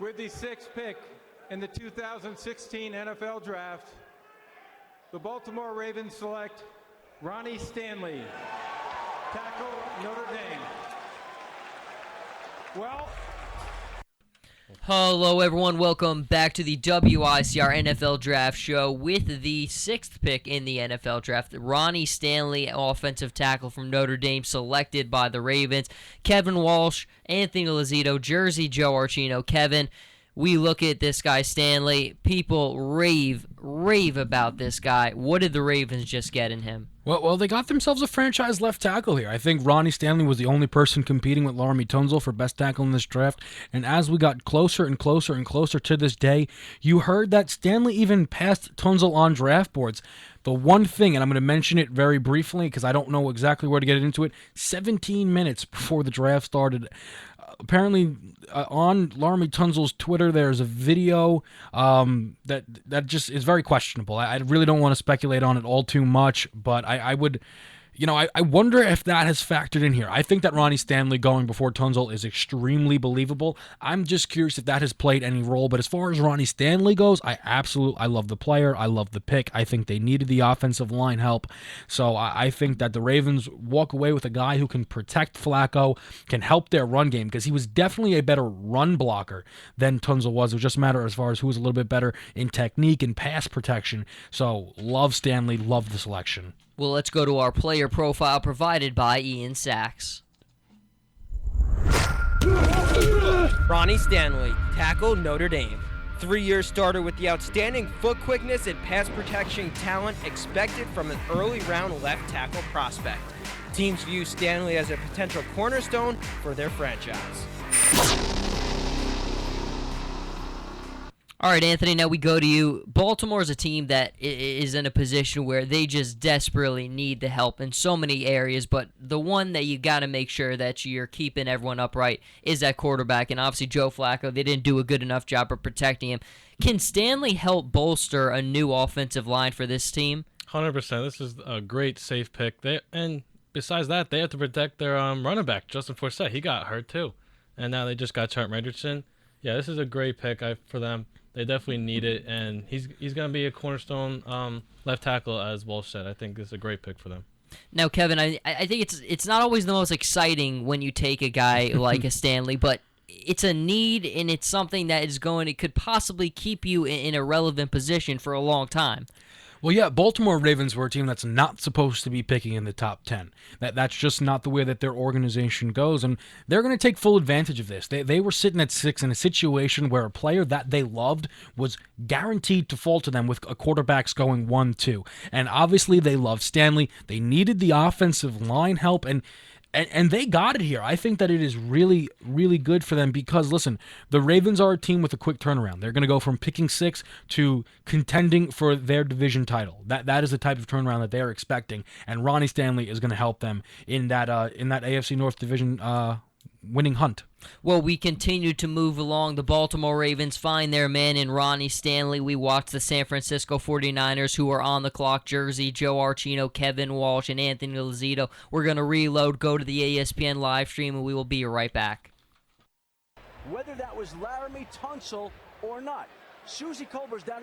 With the sixth pick in the 2016 NFL Draft, the Baltimore Ravens select Ronnie Stanley, tackle, Notre Dame. Hello, everyone. Welcome back to the WICR NFL Draft Show with the sixth pick in the NFL Draft. Ronnie Stanley, offensive tackle from Notre Dame, selected by the Ravens. Kevin Walsh, Anthony Lozito, Jersey Joe Archino. Kevin, we look at this guy, Stanley. People rave about this guy. What did the Ravens just get in him? Well, they got themselves a franchise left tackle here. I think Ronnie Stanley was the only person competing with Ronnie Tunzel for best tackle in this draft. And as we got closer and closer and closer to this day, you heard that Stanley even passed Tunzel on draft boards. The one thing, and I'm going to mention it very briefly because I don't know exactly where to get into it, 17 minutes before the draft started, apparently on Laramie Tunzel's Twitter, there's a video that just is very questionable. I really don't want to speculate on it all too much, but I would, I wonder if that has factored in here. I think that Ronnie Stanley going before Tunzel is extremely believable. I'm just curious if that has played any role. But as far as Ronnie Stanley goes, I love the player. I love the pick. I think they needed the offensive line help. So I think that the Ravens walk away with a guy who can protect Flacco, can help their run game, because he was definitely a better run blocker than Tunzel was. It was just a matter as far as who was a little bit better in technique and pass protection. So love Stanley, love the selection. Well, let's go to our player profile provided by Ian Sachs. Ronnie Stanley, tackle, Notre Dame. 3-year starter with the outstanding foot quickness and pass protection talent expected from an early round left tackle prospect. Teams view Stanley as a potential cornerstone for their franchise. All right, Anthony, now we go to you. Baltimore is a team that is in a position where they just desperately need the help in so many areas, but the one that you got to make sure that you're keeping everyone upright is that quarterback, and obviously Joe Flacco, they didn't do a good enough job of protecting him. Can Stanley help bolster a new offensive line for this team? 100%. This is a great safe pick. And besides that, they have to protect their running back, Justin Forsett. He got hurt too, and now they just got Trent Richardson. Yeah, this is a great pick for them. They definitely need it, and he's going to be a cornerstone left tackle, as Walsh said. I think this is a great pick for them. Now, Kevin, I think it's not always the most exciting when you take a guy like a Stanley, but it's a need, and it's something that it could possibly keep you in a relevant position for a long time. Well, yeah, Baltimore Ravens were a team that's not supposed to be picking in the top 10. That's just not the way that their organization goes, and they're going to take full advantage of this. They were sitting at 6 in a situation where a player that they loved was guaranteed to fall to them with a quarterbacks going 1-2. And obviously they loved Stanley. They needed the offensive line help, and they got it here. I think that it is really, really good for them because, listen, the Ravens are a team with a quick turnaround. They're going to go from picking 6 to contending for their division title. That is the type of turnaround that they are expecting, and Ronnie Stanley is going to help them in that AFC North division winning hunt. Well, we continue to move along. The Baltimore Ravens find their man in Ronnie Stanley. We watch the San Francisco 49ers, who are on the clock. Jersey, Joe Archino, Kevin Walsh, and Anthony Lozito. We're going to reload, go to the ESPN live stream, and we will be right back. Whether that was Laramie Tunsil or not, Susie Culber's down